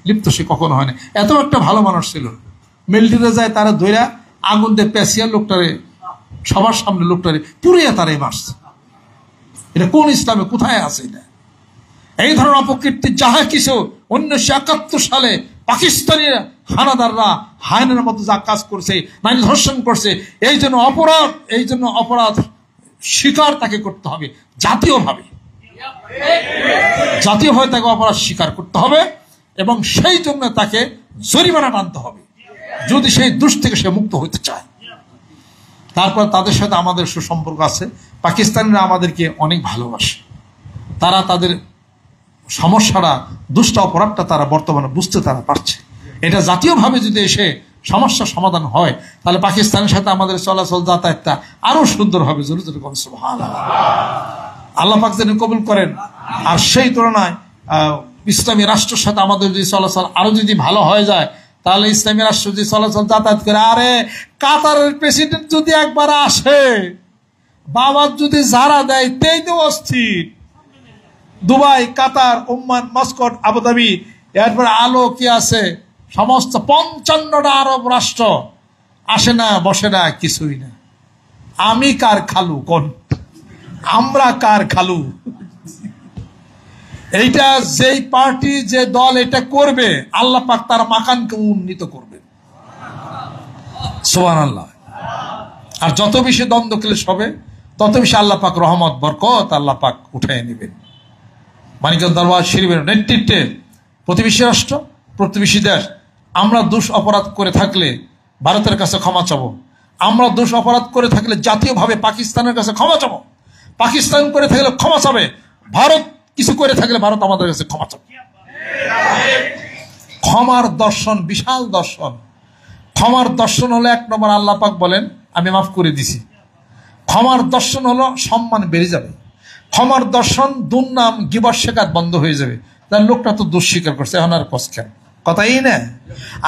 লিপ্ত সে কখনো হয় না। এত একটা ভালো মানুষ ছিল, মিলিটারিতে যায় তারা ধইরা আগুন দিয়ে পেঁচিয়া লোকটারে সবার সামনে লোকটারে পুড়িয়ে তারাই মারছে। এটা কোন ইসলামে কোথায় আছে? এটা এই ধরনের অপকীর্তি যাহা কিছু 1971 সালে পাকিস্তানি হানাদাররা হায়নার মতো যা কাজ করছে, নারী ধর্ষণ করছে, এই জন্য অপরাধ স্বীকার তাকে করতে হবে জাতীয়ভাবে তাকে অপরাধ স্বীকার করতে হবে এবং সেই জন্য তাকে জরিমানা টানতে হবে যদি সেই দুষ থেকে সে মুক্ত হতে চায়। তারপর তাদের সাথে আমাদের সুসম্পর্ক আছে। পাকিস্তানিরা আমাদেরকে অনেক ভালোবাসে, তারা তাদের সমস্যাটা, দুষ্ট অপরাধটা তারা বর্তমানে বুঝতে তারা পারছে। এটা জাতীয়ভাবে যদি এসে সমস্যার সমাধান হয় তাহলে পাকিস্তানের সাথে আমাদের চলাচল যাতায়াতটা আরো সুন্দর হবে। জোরে জোরে বলেন সুবহানাল্লাহ। আল্লাহ পাক যেন কবুল করেন। আর সেই তুলনায় ইসলামী রাষ্ট্রের সাথে আমাদের যদি চলাচল আরো যদি ভালো হয়ে যায় তাহলে ইসলামী রাষ্ট্র যদি চলাচল যাতায়াত করে, আরে কাতারের প্রেসিডেন্ট যদি একবার আসে, বাবার যদি যারা দেয় তেই তো অস্থির। দুবাই, কাতার, ওমান, মাস্কট, আবুধাবি, এরপরে আলো কি আছে, সমস্ত 55টা আরব রাষ্ট্র আসে না, বসে না, কিছুই না। আমি কার খালু? কোন আমরা কার খালু? এইটা যেই পার্টি যে দল এটা করবে আল্লাহ পাক তার মাকানকে উন্নীত করবে। সুবহানাল্লাহ। আর যত বেশি দ্বন্দ্ব ক্লেশ হবে তত বেশি আল্লাহ পাক রহমত বরকত আল্লাহ পাক উঠায় নেবেন। মানিকগঞ্জ দরবার শরীফের নেতৃত্বে প্রতিবেশী রাষ্ট্র, প্রতিবেশী দেশ, আমরা দোষ অপরাধ করে থাকলে ভারতের কাছে ক্ষমা চাবো। আমরা দোষ অপরাধ করে থাকলে জাতীয়ভাবে পাকিস্তানের কাছে ক্ষমা চাবো। পাকিস্তান করে থাকলে ক্ষমা চাবে, ভারত কিছু করে থাকলে ভারত আমাদের কাছে ক্ষমা চাবে। ক্ষমার দর্শন বিশাল দর্শন। ক্ষমার দর্শন হলো 1 নম্বর, আল্লাহ পাক বলেন আমি মাফ করে দিছি। ক্ষমার দর্শন হলো সম্মান বেড়ে যাবে। ক্ষমার দর্শন দুর্নাম গিবত শেখাত বন্ধ হয়ে যাবে। তার লোকটা তো দোষ স্বীকার করছে, এখন আর কষ্ট কেন? কথাই না।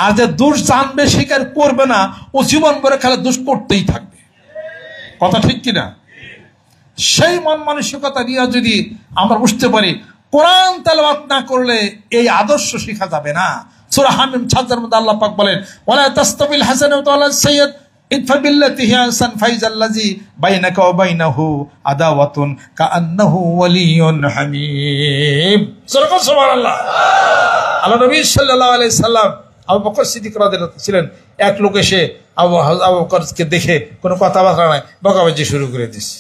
আর যে দোষ জানবে স্বীকার করবে না, ও জীবন ভরে খেলে দোষ করতেই থাকবে। কথা ঠিক কিনা? সেই মন মানসিকতা নিয়ে যদি আমরা বুঝতে পারি, কোরআন তেলাওয়াত না করলে এই আদর্শ শেখা যাবে না। সূরা হামিম 6 মধ্যে আল্লাহ পাক বলেন ওয়ালা তাস্তাবিল হাসানাতু ওয়ালা সাইয়্যাত ইদফা বিল্লাতি হিয়া আহসান ফাইজাল্লাযী বাইনাকা ওয়া বাইনাহু আদাওয়াতুন কাআন্নাহু ওয়ালিয়্যুন হামীম। সুবহানাল্লাহ। আল্লাহ নবী সাল্লাল্লাহু আলাইহি সাল্লাম আবু বকর সিদ্দিক রাদিয়াল্লাহু ছিলেন। এক লোক এসে আবু বকরকে দেখে কোনো কথাবার্তা নাই, বকাবকি শুরু করে দিয়েছে।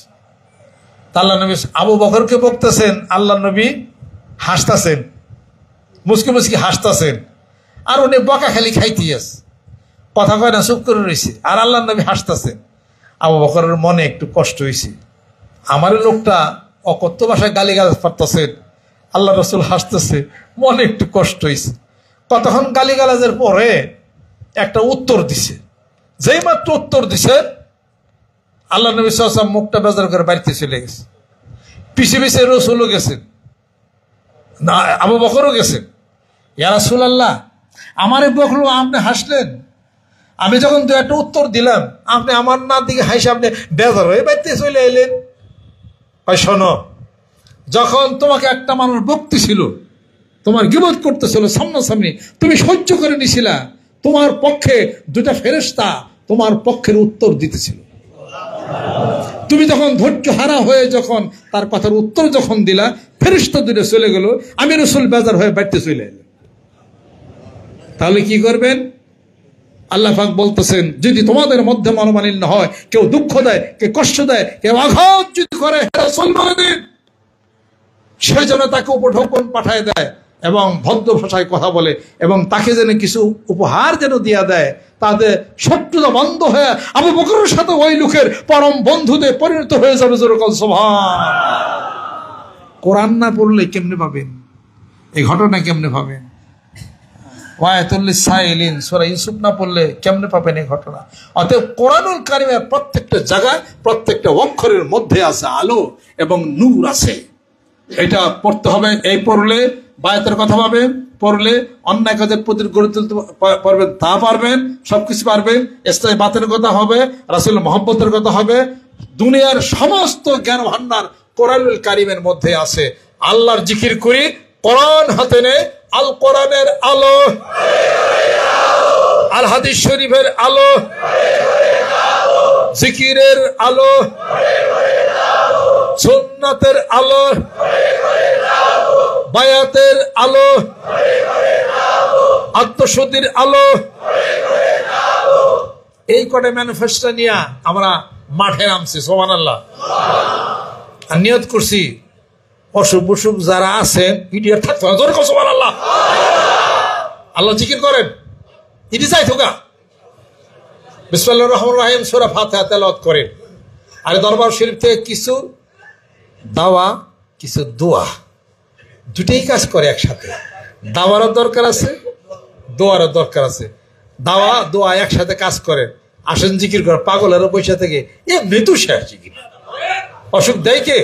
আল্লাহ নবী আবু বকরকে বকতেছেন, আল্লাহ নবী হাসতেছেন, মুসকি মুসকি হাসতেছেন, আর উনি বকা খালি খাইতে আছে, কথা কয় না, চুপ করে রয়েছে, আর আল্লাহ নবী হাসতেছেন। আবু বকরের মনে একটু কষ্ট হয়েছে, আমার লোকটা অকথ্য ভাষায় গালিগালাজ করতেছেন, আল্লাহ রসুল হাসতেছে, মনে একটু কষ্ট হয়েছে। কতক্ষণ গালিগালাজের পরে একটা উত্তর দিছে। যেই মাত্র উত্তর দিছে আল্লাহ নবী সাল্লাল্লাহু আলাইহি ওয়াসাল্লাম মুখটা বেজার করে বাড়িতে চলে গেছে। পিছে পিছে রসুলও গেছেন, না আবু বকরও গেছেন। ইয়া রাসূলুল্লাহ, আমারে বকলো, আপনি হাসলেন। আমি যখন 2-1 উত্তর দিলাম, আপনি আমার না দিকে হাসে আপনি বেজার হয়ে বাড়িতে চলে এলেন। শোনো, যখন তোমাকে একটা মানুষ বক্তি ছিল, তোমার গীবত করতেছিল সামনাসামনি, তুমি সহ্য করে নিছিলা, তোমার পক্ষে 2টা ফেরেশতা তোমার পক্ষের উত্তর দিতেছিল। তুমি যখন ধৈর্য হারা হয়ে যখন তার কথার উত্তর যখন দিলা, ফেরেশতা 2টা চলে গেল, আমি রাসূল বেজার হয়ে বাড়িতে চলে এলাম। তাহলে কি করবেন? আল্লাহ পাক বলতেছেন, যদি তোমাদের মধ্যে মনোমালিন্য হয়, কেউ দুঃখ দেয়, কেউ কষ্ট দেয়, কেউ আঘাত যদি করে, রাসূল বলে দিন সেই জন্য তাকে উপঢৌকন পাঠায় দেয় এবং ভদ্র ভাষায় কথা বলে এবং তাকে যেন কিছু উপহার যেন দিয়া দেয়, তাদের শত্রুতা বন্ধ হয়ে আবু বকরের সাথে ওই লোকের পরম বন্ধুতে পরিণত হয়ে যাবে। কোরআন না পড়লে কেমনে পাবেন এই ঘটনা? কেমনে পাবেন? ওয়ায়াতুল্লিস সাইলিন সূরা ইউসুফ না পড়লে কেমনে পাবেন এই ঘটনা? অতএব কোরআনুল কারীমের প্রত্যেকটা জায়গায়, প্রত্যেকটা অক্ষরের মধ্যে আছে আলো এবং নূর আছে। এটা পড়তে হবে। এই পড়লে বায়াতের কথা পাবেন, পড়লে অন্যায় কাজের প্রতি গড়ে তুলতে পারবেন, তা পারবেন, সবকিছু পারবেন। ইসলামী বাতের কথা হবে, রাসূল মুহাব্বতের কথা হবে। দুনিয়ার সমস্ত জ্ঞান ভান্ডার কোরআনুল কারীমের মধ্যে আছে। আল্লাহর জিকির করি, কোরআন হাতে নে, আল কোরআনের আলো, আল হাদিস শরীফের আলো, জিকিরের আলো, সুন্নাতের আলো, বায়াতের আলো, আত্মশুদ্ধির আলো, এই কটা ম্যানিফেস্টো নিয়ে আমরা মাঠে নামছি। সুবহানাল্লাহ। আর নিয়ত করছি অসুখ বসুখ যারা আছেন ইডিয়ার থাকতে হবে। জোরে সুবহানাল্লাহ। আল্লাহ জিকির করেন, ইডি যাই থোকা বিসমিল্লাহির রহমানির রহিম সূরা ফাতিহা তেলাওয়াত করেন। আর দরবার শরীফ থেকে কিছু দাওয়া, কিছু দোয়া, দুটেই কাজ করে একসাথে। দাওয়ারও দরকার আছে, দোয়ারও দরকার আছে। দাওয়া দোয়া একসাথে কাজ করে। আসেন জিকির করে, পাগলেরও পয়সা থেকে এমনি তো শেষ জিকির। অসুখ দেয় কে?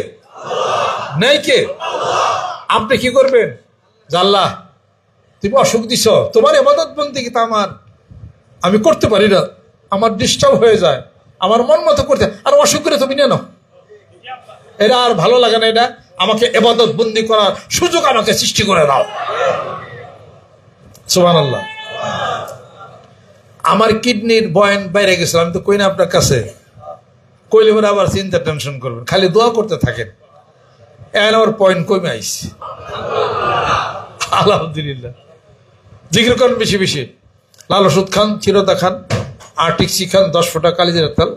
নেই কে? আপনি কি করবেন? আল্লাহ তুমি অসুখ দিছ, তোমার ইবাদত বন্দেগী তো আমি করতে পারি না, আমার ডিস্টার্ব হয়ে যায়, আমার মন মতো করতে, আর অসুখ করে তুমি নেন, এটা আর ভালো লাগে না, এটা আমাকে ইবাদত বন্দি করার সুযোগ আমাকে সৃষ্টি করে দাও। সুবহানাল্লাহ। আমার কিডনির বয়ান বাইরে গেছিল, আমি তো কই না আপনার কাছে, কইলে পরে আবার চিন্তা টেনশন করবেন, খালি দোয়া করতে থাকেন। এখন আমার পয়েন্ট কমে আইছে, আলহামদুলিল্লাহ। জিকির করেন বেশি বেশি, লাল ওষুধ খান, চিরতা খান, আর্টিক্সি খান, 10 ফোঁটা কালিজিরার তেল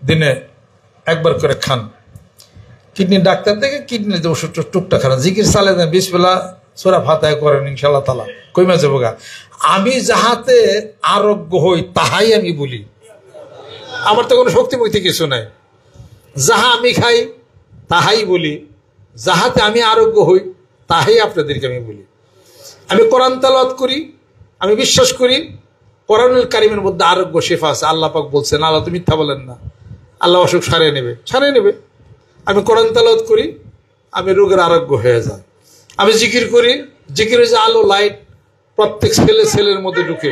দিনে একবার করে খান। কিডনির ডাক্তার থেকে কিডনিতে ওষুধ টুকটা খান, জিকির চালে দেন, 20 বেলা সূরা ফাতিহা করেন, ইনশাআল্লাহ তাআলা কইমা যাবো গা। আমি যাহাতে আরোগ্য হই তাহাই আমি বলি, আমার তো কোনো শক্তি বইতে কিছু নাই। যাহা আমি খাই তাহাই বলি, যাহাতে আমি আরোগ্য হই তাহাই আপনাদেরকে আমি বলি। আমি কোরআন তেলাওয়াত করি, আমি বিশ্বাস করি কোরআনুল কারীমের মধ্যে আরোগ্য শেফা আছে। আল্লাহ পাক বলছেন, আল্লাহ তুমি মিথ্যা বলেন না, আল্লাহ অসুখ সারিয়ে নেবে, সারিয়ে নেবে। আমি কোরআন তেলাওয়াত করি, আমি রোগের আরোগ্য হয়ে যায়। আমি জিকির করি, জিকিরের যে আলো লাইট প্রত্যেক ছেলের মধ্যে ঢুকে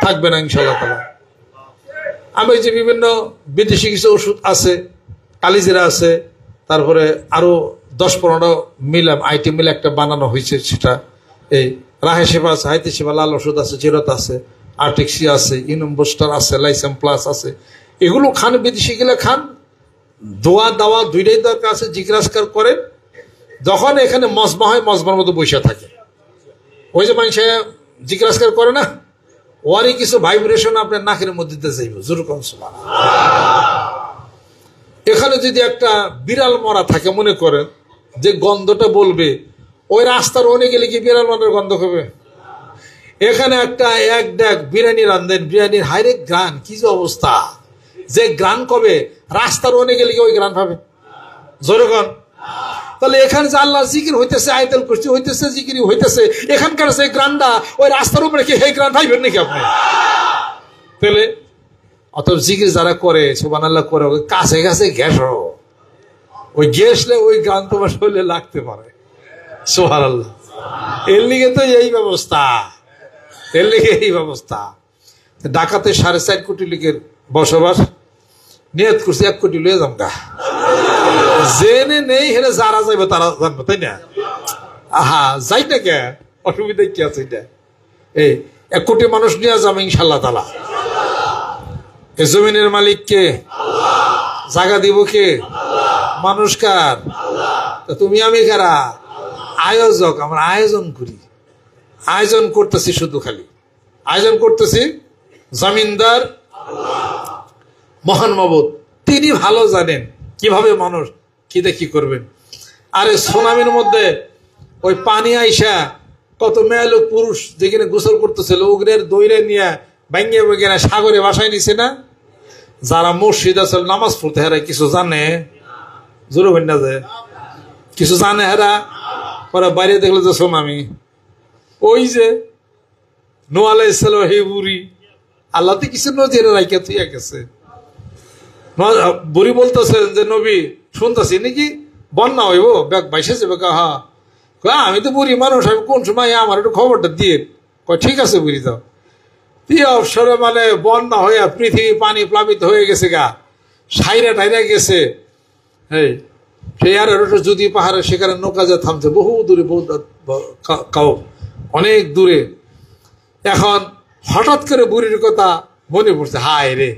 থাকবে না ইনশাআল্লাহ তাআলা। আমি যে বিভিন্ন বিদেশি কিছু ওষুধ আছে, কালিজিরা আছে, তারপরে আরো 10-15 মিল আইটেম মিলে একটা বানানো হয়েছে, সেটা এই রাহে শেফা আছে, হাইতে শেফা, লাল ওষুধ আছে, চিরত আছে, আর্টিক্সি আছে, ইনম বুস্টার আছে, লাইসাম প্লাস আছে। এগুলো খান, বিদেশি গেলে খান। দোয়া দাওয়া দুইটাই দরকার আছে। জিজ্ঞাসকার করেন, যখন এখানে মজমা হয় মজমার মতো বসে থাকে, ওই যে মানুষ জিজ্ঞাসকার করে না, ওয়ারই কিছু ভাইব্রেশন আপনার নাকের মধ্যে যাইব। জোরকম সুবহানাল্লাহ। এখানে যদি একটা বিড়াল মরা থাকে, মনে করেন যে গন্ধটা বলবে, ওই রাস্তার অনেক গেলে কি বিড়াল মরার গন্ধ হবে? এখানে একটা এক ডাক বিরিয়ানি রান্ধেন, বিরিয়ানির হাইরে গ্রান, কি যে অবস্থা, যে গ্রান কবে রাস্তার অনেক গেলে কি ওই গ্রান পাবে? জোরকম। তাহলে এখানে যে আল্লাহ জিকির হইতেছে, আয়াতুল কুরসি হইতেছে, জিকির হইতেছে, এখানকার যে গ্রানটা ওই রাস্তার উপরে কি সেই গ্রান পাইবেন নাকি আপনি? তাহলে অতএব জিকির যারা করে, সুবহানাল্লাহ করে, ওই কাছে কাছে গ্যাস, ওই গ্যাসলে ওই গ্রান তোমার শরীরে লাগতে পারে। সুবহানাল্লাহ। এর লিগে তো এই ব্যবস্থা, এর লিগে এই ব্যবস্থা। ঢাকাতে 4.5 কোটি লোকের বসবাস, নিয়ত করছি 1 কোটি লয়ে যাম গা। জেনে নেই হেরে যারা যাইবে তারা জানবে, তাই না? আহা, যাই না কে, অসুবিধা কি আছে? এটা এই 1 কোটি মানুষ নিয়ে যাবে ইনশাআল্লাহ তাআলা। এই জমিনের মালিক কে? জায়গা দিব কে? মানুষ কার? তুমি আমি কারা? আয়োজক। আমরা আয়োজন করি, আয়োজন করতেছি, শুধু খালি আয়োজন করতেছি। জমিনদার মহান মাবুদ, তিনি ভালো জানেন কিভাবে মানুষ কি দেখি করবেন। আরে সুনামির মধ্যে ওই পানি আইসা কত মেয়ে লোক পুরুষ যেখানে গোসল করতেছিল, উগ্রের দৈরে নিয়ে ভাঙ্গে ভেঙে সাগরে বাসায় নিছে না? যারা মসজিদ আছে নামাজ পড়তে, হেরা কিছু জানে? জোরে হইন না যে কিছু জানে হেরা? পরে বাইরে দেখলো যে সুনামি, ওই যে নূহ আলাইহিস সালাম, হে বুড়ি, আল্লাহ তো কিছু নদীরে রাইখা থুইয়া গেছে। বুড়ি বলতেছে যে নবী শুনতেছি নাকি বন্যা হইব, ব্যাগ বাইসে যাবে। হা, আমি তো বুড়ি মানুষ, আমি কোন সময় আমার একটু খবরটা দিয়ে। ঠিক আছে বুড়ি, দাও। অবসরে মানে বন্যা হয়ে পৃথিবী পানি প্লাবিত হয়ে গেছে গা, সাইরা টাইরা গেছে। হ্যাঁ, সেই আর যদি পাহাড়ে সেখানে নৌকা যা থামছে, বহু দূরে বহু অনেক দূরে। এখন হঠাৎ করে বুড়ির কথা মনে পড়ছে, হায় রে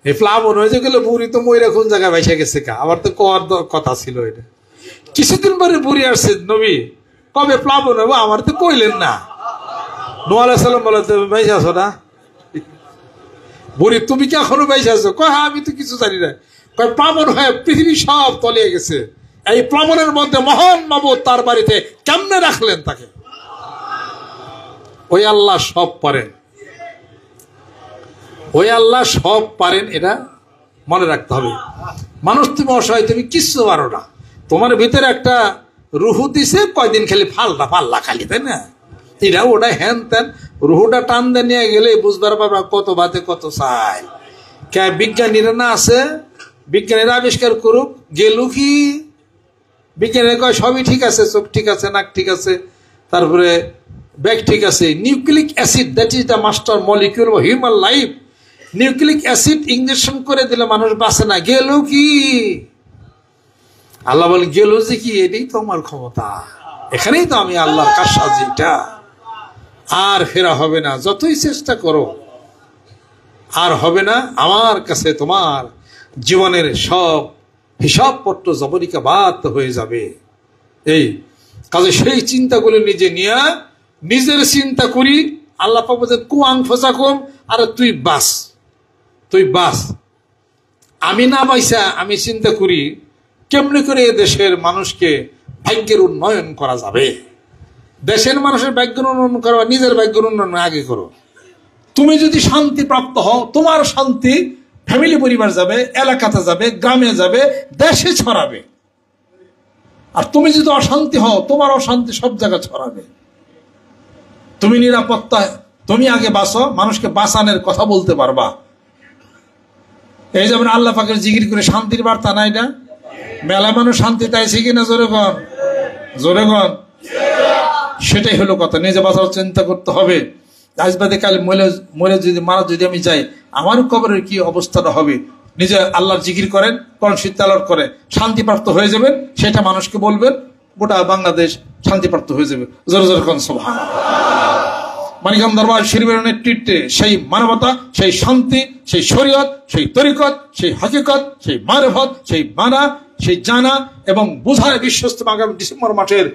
এই প্লাবন হয়েছে গেলে বুড়ি তো ময়রা কোন জায়গায় ভাইসা গেছে কা, আমার তো কর কথা ছিল এটা। কিছুদিন পরে বুড়ি আসছে, নবী কবে প্লাবন হবো আমার তো কইলেন না। নূহ আলাইহিস সালাম বলে, তুমি ভাইসা আছো না? বুড়ি তুমি কি এখনো ভাইসা আছো? কয় হ্যাঁ আমি তো কিছু জানি না। কয় প্লাবন হয়ে পৃথিবী সব তলিয়ে গেছে, এই প্লাবনের মধ্যে মহান মাবুদ তার বাড়িতে কেমনে রাখলেন তাকে? ওই আল্লাহ সব পারেন, ওই আল্লাহ সব পারেন, এটা মনে রাখতে হবে। মানুষ তুমি অসহায়, তুমি কিচ্ছু পারো না, তোমার ভিতরে একটা রুহু দিছে, কয়দিন খালি পাল্লা খালি, তাই না? এরা ওটা হ্যান ত্যান রুহুটা টান দিয়ে নিয়ে গেলে বুঝবার পারবা কত ভাতে কত চাই। কে বিজ্ঞানীরা না আছে, বিজ্ঞানীরা আবিষ্কার করুক, গেল কি বিজ্ঞানীরা কয় সবই ঠিক আছে, চোখ ঠিক আছে, নাক ঠিক আছে, তারপরে ব্যাগ ঠিক আছে। Nucleic acid, that is the master molecule of human life. Nucleic acid injection করে দিলে মানুষ বাঁচে না, গেল কি? আল্লাহ বলেন গেল যে কি, এটাই তো আমার ক্ষমতা, এখানেই তো আমি আল্লাহর কারসাজি, এটা আর ফেরা হবে না, যতই চেষ্টা করো আর হবে না। আমার কাছে তোমার জীবনের সব হিসাবপত্র জবনিকাবাদ হয়ে যাবে। এই কাজে সেই চিন্তাগুলো নিজে নিয়ে নিজের চিন্তা করি। আল্লাহ পাক বলেন কুয়াং ফসাকুম, আর তুই বাস, তুই বাস। আমি না পাইসা আমি চিন্তা করি কেমনে করে দেশের মানুষকে ভাগ্যের উন্নয়ন করা যাবে। দেশের মানুষের ভাগ্যের উন্নয়ন করো, নিজের ভাগ্যের উন্নয়ন আগে করো। তুমি যদি শান্তি প্রাপ্ত হও, তোমার শান্তি ফ্যামিলি পরিবার যাবে, এলাকাতে যাবে, গ্রামে যাবে, দেশে ছড়াবে। আর তুমি যদি অশান্তি হও, তোমার অশান্তি সব জায়গায় ছড়াবে। তুমি নিরাপত্তা, তুমি আগে বাঁচো, মানুষকে বাঁচানোর কথা বলতে পারবা। এই যেমন আল্লাহ পাকের জিকির করে শান্তির বার্তা না, এটা মেলা মানুষ শান্তি চাইছে কিনা? জোরে কন, জোরে কন। সেটাই হলো কথা, নিজে বাঁচার চিন্তা করতে হবে। আজ বাদে কাল মরে যদি মারা যদি আমি যাই, আমার কবরের কি অবস্থাটা হবে? নিজে আল্লাহর জিকির করেন, কোরআন শরীফ তেলাওয়াত করে শান্তিপ্রাপ্ত হয়ে যাবেন, সেটা মানুষকে বলবেন, গোটা বাংলাদেশ শান্তিপ্রাপ্ত হয়ে যাবে। জোরে জোরে কোন সুবহানাল্লাহ। মানিকগঞ্জ দরবার শরীফের নেতৃত্বে সেই মানবতা, সেই শান্তি, সেই শরীয়ত, সেই তরিকত, সেই হাকিকত, সেই মারিফত, সেই মানা, সেই জানা এবং বুঝার বিশ্বস্ত আগামী ডিসেম্বর মাসের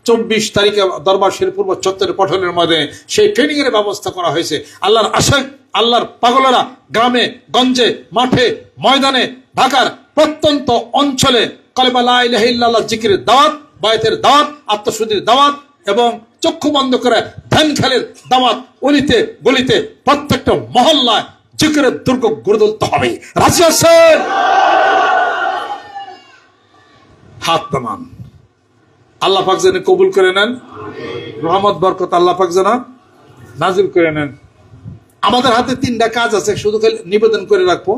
24 তারিখে দরবার শরীফ পূর্ব চত্বরের পঠনের মধ্যে সেই ট্রেনিং এর ব্যবস্থা করা হয়েছে। আল্লাহর আশাক, আল্লাহর পাগলেরা গ্রামে গঞ্জে, মাঠে, ময়দানে, ঢাকার প্রত্যন্ত অঞ্চলে কালেমা লা ইলাহা ইল্লাল্লাহ জিকিরের দাওয়াত, বায়াতের দাওয়াত, আত্মশুদ্ধির দাওয়াত এবং চক্ষু বন্ধ করে ধ্যান খেলের দাওয়াত, অলিতে গলিতে প্রত্যেকটা মহল্লায় জিকিরের দুর্গ গড়ে তুলতে হবে। রাজি আছেন? হাত নামান। আল্লাহ পাক যেন কবুল করে নেন, রহমত বরকত আল্লাহ পাক যেন নাজিল করে নেন। আমাদের হাতে 3টা কাজ আছে, শুধু খালি নিবেদন করে রাখবো,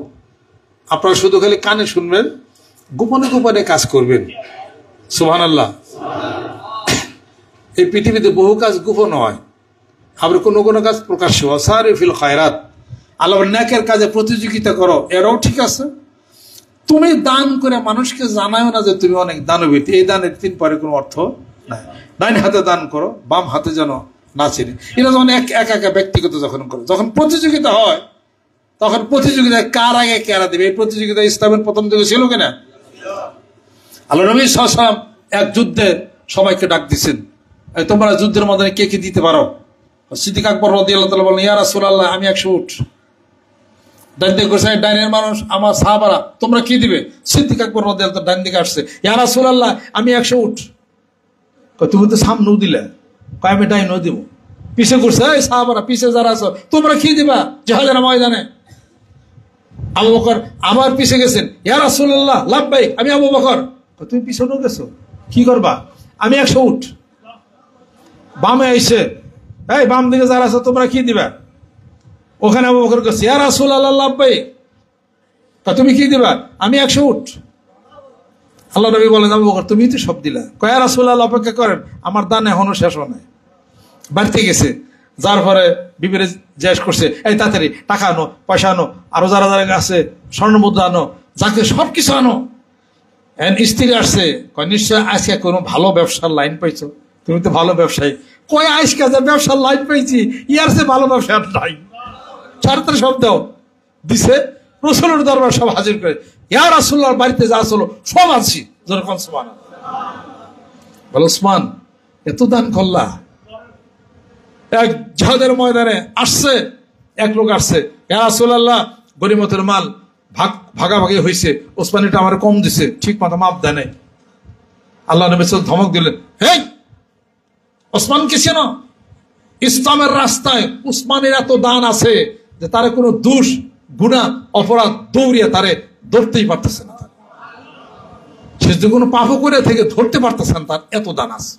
আপনারা শুধু খালি কানে শুনবেন, গোপনে গোপনে কাজ করবেন। সুবহানাল্লাহ। এই পৃথিবীতে বহু কাজ গোপন হয়, আবার কোনো কোনো কাজ প্রকাশ্য। সারিফিল খায়রাত, আল্লাহ নেকের কাজে প্রতিযোগিতা করো, এরাও ঠিক আছে। তুমি দান করে মানুষকে জানাও না যে তুমি অনেক দানবীর, এই দানের 3 পরে কোনো অর্থ নাই। ডাইন হাতে দান করো, বাম হাতে যেন না চিনি। এটা যখন একা ব্যক্তিগত যখন করো, যখন প্রতিযোগিতা হয়, তখন প্রতিযোগিতায় কার আগে কেরা দেবে, এই প্রতিযোগিতা ইসলামের প্রথম যুগে ছিল কিনা? আল্লাহ নবী সাল্লাল্লাহু আলাইহি ওয়াসাল্লাম এক যুদ্ধে সবাইকে ডাক দিচ্ছেন, তোমরা যুদ্ধের ময়দানে কে কি দিতে পারো? সিদ্দিক আকবর রাদিয়াল্লাহু তাআলা বলেন, ইয়া রাসূলুল্লাহ আমি 100 উট। ডান দিকে করছে ডাইনের মানুষ, আমার সাহাবারা তোমরা কি দিবে? সিদ্দিক আকবর রাদিয়াল্লাহু তাআলা ডান দিকে আসছে, ইয়া রাসূলুল্লাহ আমি 100 উট। তুমি তো সামনেও দিলে, কয় আমি ডাইনও দিব। পিছে করছে, এই সাহাবারা পিছে যারা আছো তোমরা কি দিবা জিহাদের ময়দানে? আবু বকর আমার পিছে গেছেন, ইয়া রাসূলুল্লাহ লাব্বাইক আমি আবু বকর। তুমি পিছনেও গেছো, কি করবা? আমি 100 উট। বামে আইছে, এই বাম দিকে যারা আছো তোমরা কি দিবা? ওখানে আবু বকর কাছে, ইয়া রাসূলুল্লাহ লাব্বাইক। তুমি কি দিবা? আমি 100 উট। আল্লাহ নবী বলেন, আবু বকর তুমি তো সব দিলা। কয় ইয়া রাসূলুল্লাহ অপেক্ষা করেন, আমার দান এখনো শেষ হয় নাই, বাড়তে গেছে। যার পরে বিবিরে জিজ্ঞেস করছে, এই তাড়াতাড়ি টাকা আনো, পয়সা আনো, আরো যারা যারা আছে স্বর্ণ মুদ্রা আনো, যাকে সবকিছু আনো। স্ত্রী আসছে, কয় নিশ্চয় আজকে কোনো ভালো ব্যবসার লাইন পাইছো, তুমি তো ভালো ব্যবসায়ী। কয় আইস কাজে ব্যবসার লাইন পেয়েছি, ইয়ার সে ভালো ব্যবসা আর নাই। চারটা শব্দ দিছে, রসুলের দরবার সব হাজির করে, ইয়া রাসূলুল্লাহর বাড়িতে যা ছিল সব আনছি। যেরকম সুবহানাল্লাহ বল, ওসমান এত দান করলা। এক জিহাদের ময়দানে আসছে, এক লোক আসছে, ইয়া রাসূলুল্লাহ গনিমতের মাল ভাগাভাগি হয়েছে, ওসমান এটা আমার কম দিছে, ঠিক মতো মাপ দেয় নাই। আল্লাহ নবী ধমক দিলেন, হেই ওসমানকে চেনো? ইসলামের রাস্তায় উসমানের এত দান আছে যে তারে কোনো দোষ গুনাহ অপরাধ দৌড়িয়ে তারে ধরতেই পারতেছে না, সে যে কোনো পাপও করে থেকে ধরতে পারতেছেন, তার এত দান আছে।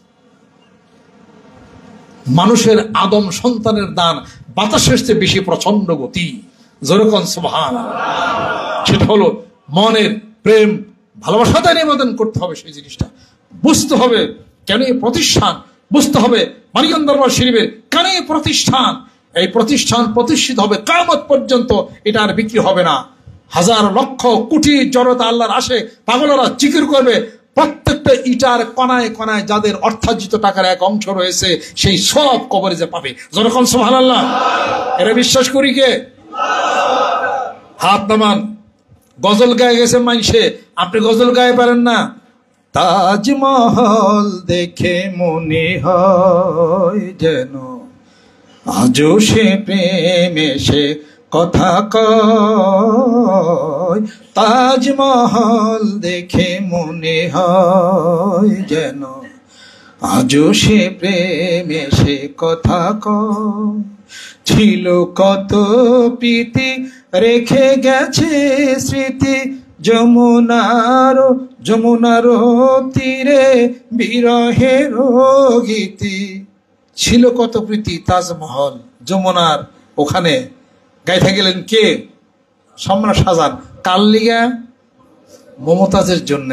মানুষের আদম সন্তানের দান বাতাসের চেয়ে বেশি প্রচন্ড গতি। যেরকম সুবহানাল্লাহ, সেটা হলো মনের প্রেম ভালোবাসাটা নিবেদন করতে হবে। সেই জিনিসটা বুঝতে হবে কেন এই প্রতিষ্ঠান, বুঝতে হবে মানিকগঞ্জ দরবার শরীফের কেন এই প্রতিষ্ঠান। এই প্রতিষ্ঠান প্রতিষ্ঠিত হবে কিয়ামত পর্যন্ত, এটা আর বিক্রি হবে না। হাজার লক্ষ কোটি জনতা আল্লাহর আসে, পাগলেরা জিকির করবে, প্রত্যেকটা ইটার কণায় কণায় যাদের অর্থার্জিত টাকার এক অংশ রয়েছে, সেই সব কবরে যে পাবে। যেরকম সুবহানাল্লাহ, এরা বিশ্বাস করি কে? হাত নামান। গজল গায়ে গেছে মাইনসে, আপনি গজল গায়ে পারেন না? তাজমহল দেখে মনে হয় যেন আজও সে প্রেমে সে কথা কয়। তাজমহল দেখে মনে হয় যেন আজও সে প্রেমে সে কথা কয়। ছিল কত প্রীতি রেখে গেছে স্মৃতি, যমুনার তীরে বিরহের গীতি। ছিল কত প্রীতি, তাজমহল যমুনার ওখানে গাইতে গেলেন কে? সম্রাট শাহজাহান। কার লিগা? মমতাজের জন্য।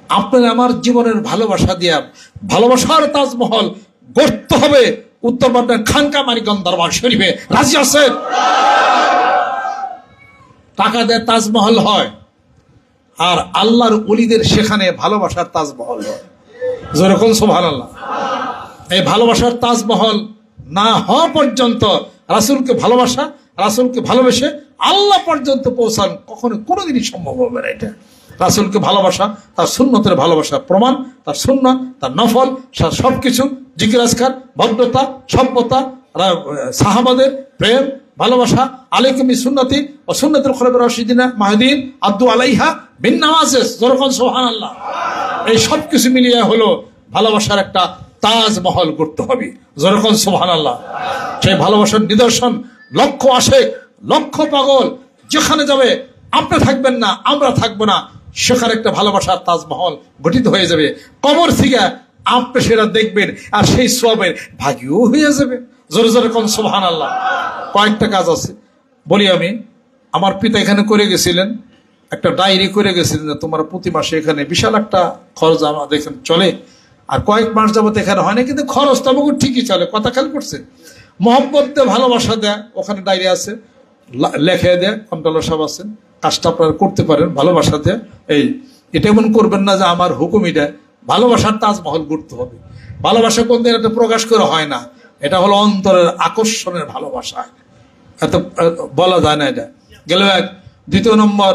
আপনার আমার জীবনের ভালোবাসা দিয়া ভালোবাসার তাজমহল গড়তে হবে উত্তরবঙ্গের খানকা মানিকগঞ্জ দরবার শরীফে। রাজি আছেন? টাকা দিয়ে তাজমহল হয়, আর আল্লাহর ওলিদের সেখানে ভালোবাসার তাজমহল হয়। যেরকম সুবহানাল্লাহ। এই ভালোবাসার তাজমহল না হওয়া পর্যন্ত রাসূলকে ভালোবাসা, রাসূলকে ভালোবেসে আল্লাহ পর্যন্ত পৌঁছান কখনো কোনোদিনই সম্ভব হবে না। এটা রাসূলকে ভালোবাসা, তার সুন্নতের ভালোবাসা প্রমাণ, তার সুন্নাত, তার নফল, তার সবকিছু, জিকির আজকার, ভদ্রতা, সভ্যতা, সাহাবাদের প্রেম ভালোবাসা, আলাইকুম বিসুন্নতি ওয়া সুন্নাতুল খুলাফায়ে রাশিদিনা মাহদিন আদু আলাইহা বিন নাওয়াজিজ। যেরকম সুবহানাল্লাহ। এই সবকিছু মিলিয়ে হলো ভালোবাসার একটা তাজমহল করতে হবে। যেরকম সুবহানাল্লাহ। সেই ভালোবাসার নিদর্শন লক্ষ আশেক, লক্ষ পাগল যেখানে যাবে, আপনি থাকবেন না, আমরা থাকবো না, সেখানে একটা ভালোবাসার তাজমহল গঠিত হয়ে যাবে। কবর থেকে আপনি সেটা দেখবেন, আর সেই সওয়াবের ভাগীও হয়ে যাবে। জোরে জোরে কোন সুবহানাল্লাহ। কয়েকটা কাজ আছে বলি আমি। আমার পিতা এখানে করে গেছিলেন, একটা ডায়েরি করে গেছিলেন যে তোমার প্রতি মাসে এখানে বিশাল একটা খরচ আমাদের এখানে চলে, আর কয়েক মাস যাবত এখানে হয় না, কিন্তু খরচ তো আমাকে ঠিকই চলে। কথা খেয়াল করছে? মহব্বত দিয়ে ভালোবাসা দেয়, ওখানে ডায়েরি আছে, লেখে দেয়, কন্ট্রোলার সব আছেন, কাজটা আপনারা করতে পারেন ভালোবাসা দেয়। এটা এমন করবেন না যে আমার হুকুম এটা। ভালোবাসার তাজমহল গড়তে হবে। ভালোবাসা কোনদিন এটা প্রকাশ করে হয় না, এটা হলো অন্তরের আকর্ষণের ভালোবাসা। এত বলা যায় না। এটা গেল এক। দ্বিতীয় নম্বর,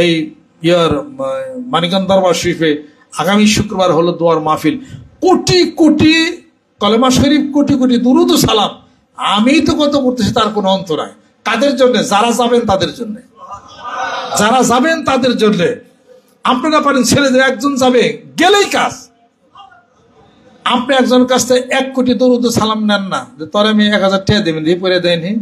এই মানিকগঞ্জ দরবার শরীফে আগামী শুক্রবার হলো দোয়ার মাহফিল। কোটি কোটি কলেমা শরীফ, কোটি কোটি দুরুদ ও সালাম। আমি তো কত করতেছি, তার কোনো অন্ত নাই। কাদের জন্য? যারা যাবেন তাদের জন্য, যারা যাবেন তাদের জন্য। আপনারা পারেন ছেলেদের একজন যাবে, গেলেই কাজ। আপনি একজন কাছ থেকে 1 কোটি দরুদ ও সালাম নেন না, যে তোর আমি 1000 টাকা দেবেন, দিয়ে পরে দেয়নি।